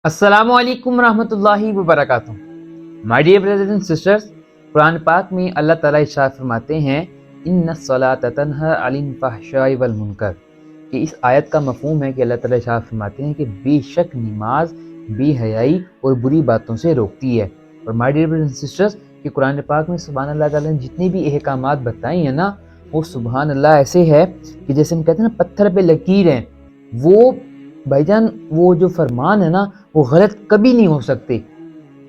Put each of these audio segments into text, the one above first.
السلام علیکم ورحمۃ اللہ وبرکاتہ. My dear brothers and sisters, قرآن پاک میں اللہ تعالیٰ ارشاد فرماتے ہیں ان الصلاۃ تنہی عن الفحشاء والمنکر، کہ اس آیت کا مفہوم ہے کہ اللہ تعالیٰ ارشاد فرماتے ہیں کہ بے شک نماز بے حیائی اور بری باتوں سے روکتی ہے. اور مائی ڈیئر بردرز اینڈ سسٹرز، کہ قرآن پاک میں سبحان اللہ تعالیٰ نے جتنے بھی احکامات بتائے ہیں نا، وہ سبحان اللہ ایسے ہے کہ جیسے ہم کہتے ہیں نا پتھر پہ لکیر ہیں. وہ بھائی جان وہ جو فرمان ہے نا، وہ غلط کبھی نہیں ہو سکتے.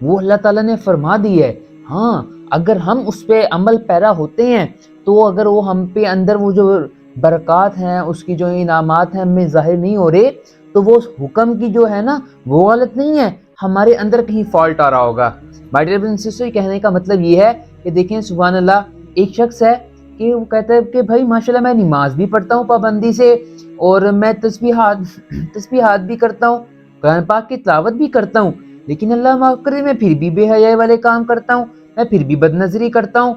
وہ اللہ تعالیٰ نے فرما دی ہے. ہاں، اگر ہم اس پہ عمل پیرا ہوتے ہیں تو اگر وہ ہم پہ اندر وہ جو برکات ہیں، اس کی جو انعامات ہیں ہمیں ظاہر نہیں ہو رہے، تو وہ حکم کی جو ہے نا وہ غلط نہیں ہے، ہمارے اندر کہیں فالٹ آ رہا ہوگا. مائی ڈیئر برادرز اینڈ سسٹرز، کہنے کا مطلب یہ ہے کہ دیکھیں سبحان اللہ، ایک شخص ہے کہ وہ کہتا ہے کہ بھائی ماشاءاللہ میں نماز بھی پڑھتا ہوں پابندی سے، اور میں تسبیحات بھی کرتا ہوں، قرآن پاک کی تلاوت بھی کرتا ہوں، لیکن اللہ معاف کرے میں پھر بھی بے حیائی والے کام کرتا ہوں، میں پھر بھی بد نظری کرتا ہوں.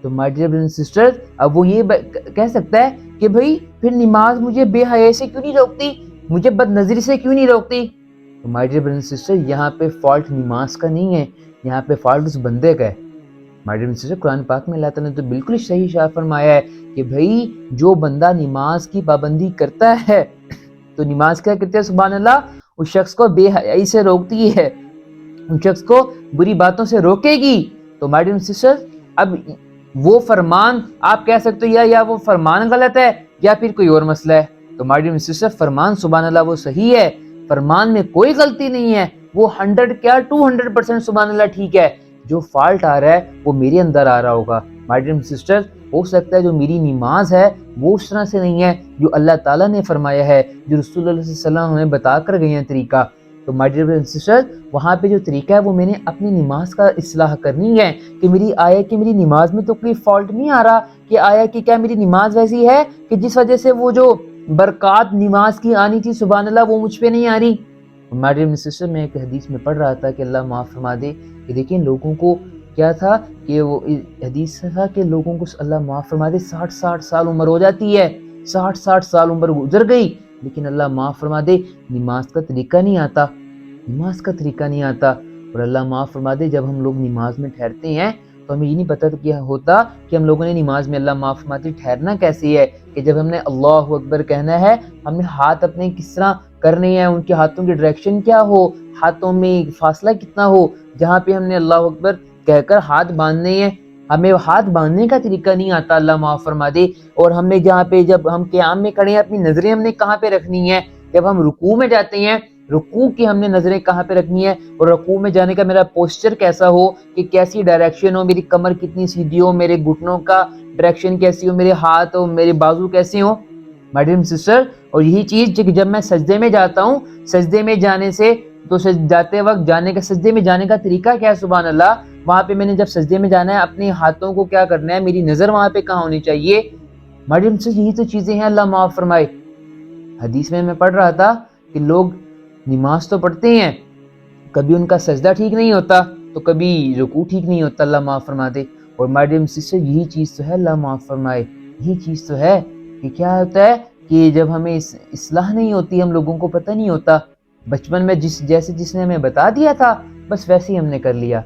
تو مائی ڈیئر برادرز اینڈ سسٹرز، اب وہ یہ کہہ سکتا ہے کہ بھئی پھر نماز مجھے بے حیائی سے کیوں نہیں روکتی، مجھے بد نظری سے کیوں نہیں روکتی؟ تو مائی ڈیئر برادرز اینڈ سسٹرز، یہاں پہ فالٹ نماز کا نہیں ہے، یہاں پہ فالٹ اس بندے کا ہے. My dear brothers and sisters, قرآن پاک میں اللہ تعالیٰ نے تو بالکل صحیح اشارہ فرمایا ہے کہ بھئی جو بندہ نماز کی پابندی کرتا ہے تو نماز کیا کہتے ہیں سبحان اللہ، اس شخص کو بے حیائی سے روکتی ہے، ان شخص کو بری باتوں سے روکے گی. تو مائی ڈیئر سسٹر، اب وہ فرمان آپ کہہ سکتے ہو یا وہ فرمان غلط ہے یا پھر کوئی اور مسئلہ ہے. تو مائی ڈیئر سسٹر، فرمان سبحان اللہ وہ صحیح ہے، فرمان میں کوئی غلطی نہیں ہے، وہ 100 کیا 200% سبحان اللہ ٹھیک ہے. جو فالٹ آ رہا ہے وہ میرے اندر آ رہا ہوگا. مائی ڈیئر سسٹر، ہو سکتا ہے جو میری نماز ہے وہ اس طرح سے نہیں ہے جو اللہ تعالیٰ نے فرمایا ہے، جو رسول اللہ صلی اللہ علیہ وسلم ہمیں بتا کر گئے ہیں طریقہ. تو مائی ڈیئر برادرز اینڈ سسٹرز، وہاں پہ جو طریقہ ہے وہ میں نے اپنی نماز کا اصلاح کرنی ہے کہ میری آیا کہ میری نماز میں تو کوئی فالٹ نہیں آ رہا، کہ آیا کہ کیا میری نماز ویسی ہے کہ جس وجہ سے وہ جو برکات نماز کی آنی تھی سبحان اللہ وہ مجھ پہ نہیں آ رہی. مائی ڈیئر سسٹر، میں ایک حدیث میں پڑھ رہا تھا کہ اللہ معاف فرما دے کہ دیکھیں لوگوں کو کیا تھا کہ وہ حدیث تھا کہ لوگوں کو اللہ معاف فرما دے 60 سال عمر ہو جاتی ہے، 60 سال عمر گزر گئی، لیکن اللہ معاف فرما دے نماز کا طریقہ نہیں آتا، نماز کا طریقہ نہیں آتا. اور اللہ معاف فرما دے جب ہم لوگ نماز میں ٹھہرتے ہیں تو ہمیں یہ نہیں پتہ کیا ہوتا کہ ہم لوگوں نے نماز میں اللہ معاف فرما دے ٹھہرنا کیسے ہے، کہ جب ہم نے اللہ اکبر کہنا ہے، ہم نے ہاتھ اپنے کس طرح کرنے ہیں، ان کے ہاتھوں کی ڈائریکشن کیا ہو، ہاتھوں میں فاصلہ کتنا ہو، جہاں پہ ہم نے اللہ اکبر کہہ کر ہاتھ باندھنے ہیں، ہمیں ہاتھ باندھنے کا طریقہ نہیں آتا، اللہ معاف فرما دے. اور ہم نے جہاں پہ جب ہم قیام میں کھڑے ہیں اپنی نظریں ہم نے کہاں پہ رکھنی ہے، جب ہم رکوع میں جاتے ہیں رکوع کی ہم نے نظریں کہاں پہ رکھنی ہے، اور رکوع میں جانے کا میرا پوسچر کیسا ہو، کہ کیسی ڈائریکشن ہو، میری کمر کتنی سیدھی ہو، میرے گھٹنوں کا ڈائریکشن کیسی ہو، میرے ہاتھ اور میرے بازو کیسے ہوں. مائی ڈیئر سسٹر، اور یہی چیز جب میں سجدے میں جاتا ہوں، سجدے میں جانے سے تو جاتے وقت سجدے میں جانے کا طریقہ کیا ہے سبحان اللہ، وہاں پہ میں نے جب سجدے میں جانا ہے اپنے ہاتھوں کو کیا کرنا ہے، میری نظر وہاں پہ کہاں ہونی چاہیے. مائی ڈیئر سسٹر، یہی تو چیزیں ہیں، اللہ معاف فرمائے. حدیث میں پڑھ رہا تھا کہ لوگ نماز تو پڑھتے ہیں، کبھی ان کا سجدہ ٹھیک نہیں ہوتا تو کبھی رکوع ٹھیک نہیں ہوتا، اللہ معاف فرما دے. اور مائی ڈیئر سسٹر، یہی چیز تو ہے، اللہ معاف فرمائے، یہی چیز تو ہے کہ کیا ہوتا ہے کہ جب ہمیں اصلاح نہیں ہوتی، ہم لوگوں کو پتہ نہیں ہوتا، بچپن میں جس نے ہمیں بتا دیا تھا بس ویسے ہی ہم نے کر لیا.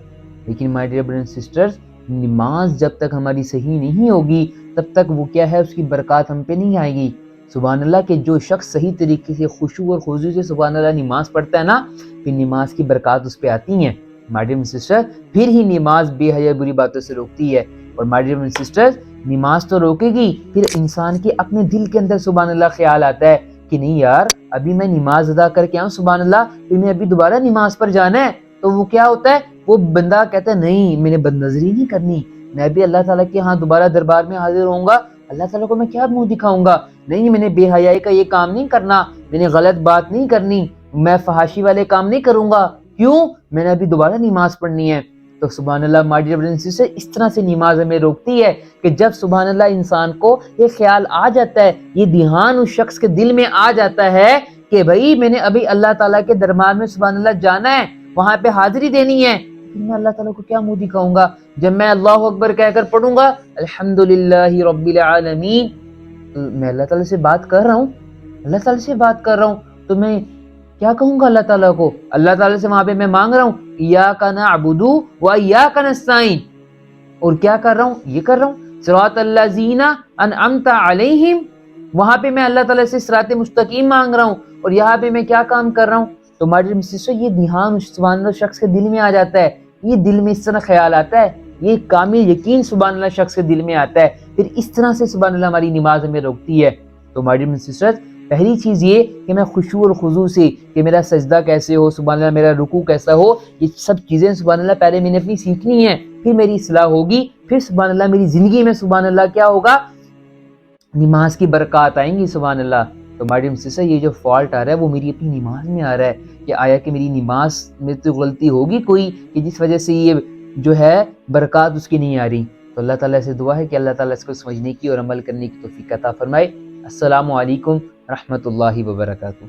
لیکن مائی ڈیئر برادرز اینڈ سسٹرز، نماز جب تک ہماری صحیح نہیں ہوگی تب تک وہ کیا ہے، اس کی برکات ہم پہ نہیں آئے گی. سبحان اللہ، کہ جو شخص صحیح طریقے سے خشوع اور خضوع سے سبحان اللہ نماز پڑھتا ہے نا، پھر نماز کی برکات اس پہ آتی ہیں. مائی ڈیئر سسٹر، پھر ہی نماز بے حیا بری باتوں سے روکتی ہے. اور مائی ڈیئر سسٹر، نماز تو روکے گی، پھر انسان کے اپنے دل کے اندر سبحان اللہ خیال آتا ہے کہ نہیں یار، ابھی میں نماز ادا کر کے آؤں سبحان اللہ، پھر میں ابھی دوبارہ نماز پر جانا ہے. تو وہ کیا ہوتا ہے، وہ بندہ کہتا ہے نہیں، میں نے بد نظری نہیں کرنی، میں بھی اللہ تعالیٰ کے ہاں دوبارہ دربار میں حاضر ہوں گا، اللہ تعالیٰ کو میں کیا منہ دکھاؤں گا، نہیں میں نے بے حیائی کا یہ کام نہیں کرنا، میں نے غلط بات نہیں کرنی، میں فحاشی والے کام نہیں کروں گا. کیوں؟ میں نے ابھی دوبارہ نماز پڑھنی ہے. تو سبحان اللہ my dear brothers and sister, اس طرح سے نماز ہمیں روکتی ہے کہ جب سبحان اللہ انسان کو یہ خیال آ جاتا ہے، یہ دھیان اس شخص کے دل میں آ جاتا ہے کہ بھائی میں نے ابھی اللہ تعالیٰ کے دربار میں سبحان اللہ جانا ہے، وہاں پہ حاضری دینی ہے، پھر میں اللہ تعالیٰ کو کیا منہ دکھاؤں گا. جب میں اللہ اکبر کہہ کر پڑھوں گا الحمدللہ رب العالمین، میں اللہ تعالیٰ سے بات کر رہا ہوں، اللہ تعالیٰ سے بات کر رہا ہوں، تو میں کیا کہوں گا اللہ تعالیٰ کو؟ اللہ تعالیٰ سے وہاں پہ میں مانگ رہا ہوں ایاک نعبد و ایاک نستعین، اور کیا کر رہا ہوں؟ یہ کر رہا ہوں صراط الذین انعمت علیہم، وہاں پہ میں اللہ تعالیٰ سے صراط مستقیم مانگ رہا ہوں، اور یہاں پہ میں کیا کام کر رہا ہوں؟ تو ماڈرن سسٹر یہ دھیان سبحان اللہ شخص کے دل میں آ جاتا ہے، یہ دل میں اس طرح خیال آتا ہے، یہ کامل یقین سبحان اللہ شخص کے دل میں آتا ہے، پھر اس طرح سے سبحان اللہ ہماری نماز ہمیں روکتی ہے۔ تو ماڈرن سسٹر پہلی چیز یہ کہ میں خشوع اور خضوع سے، کہ میرا سجدہ کیسے ہو سبحان اللہ، میرا رکوع کیسا ہو، یہ سب چیزیں سبحان اللہ پہلے میں نے اپنی سیکھنی ہے، پھر میری اصلاح ہوگی، پھر سبحان اللہ میری زندگی میں سبحان اللہ کیا ہوگا؟ نماز کی برکات آئیں گی سبحان اللہ۔ تو ماڈرن سسٹر یہ جو فالٹ آ رہا ہے وہ میری اپنی نماز میں آ رہا ہے، کہ آیا کہ میری نماز میں تو غلطی ہوگی کوئی کہ جس وجہ سے یہ جو ہے برکات اس کی نہیں آ رہی۔ تو اللہ تعالیٰ سے دعا ہے کہ اللہ تعالیٰ اس کو سمجھنے کی اور عمل کرنے کی توفیق عطا فرمائے۔ السلام علیکم رحمۃ اللہ وبرکاتہ۔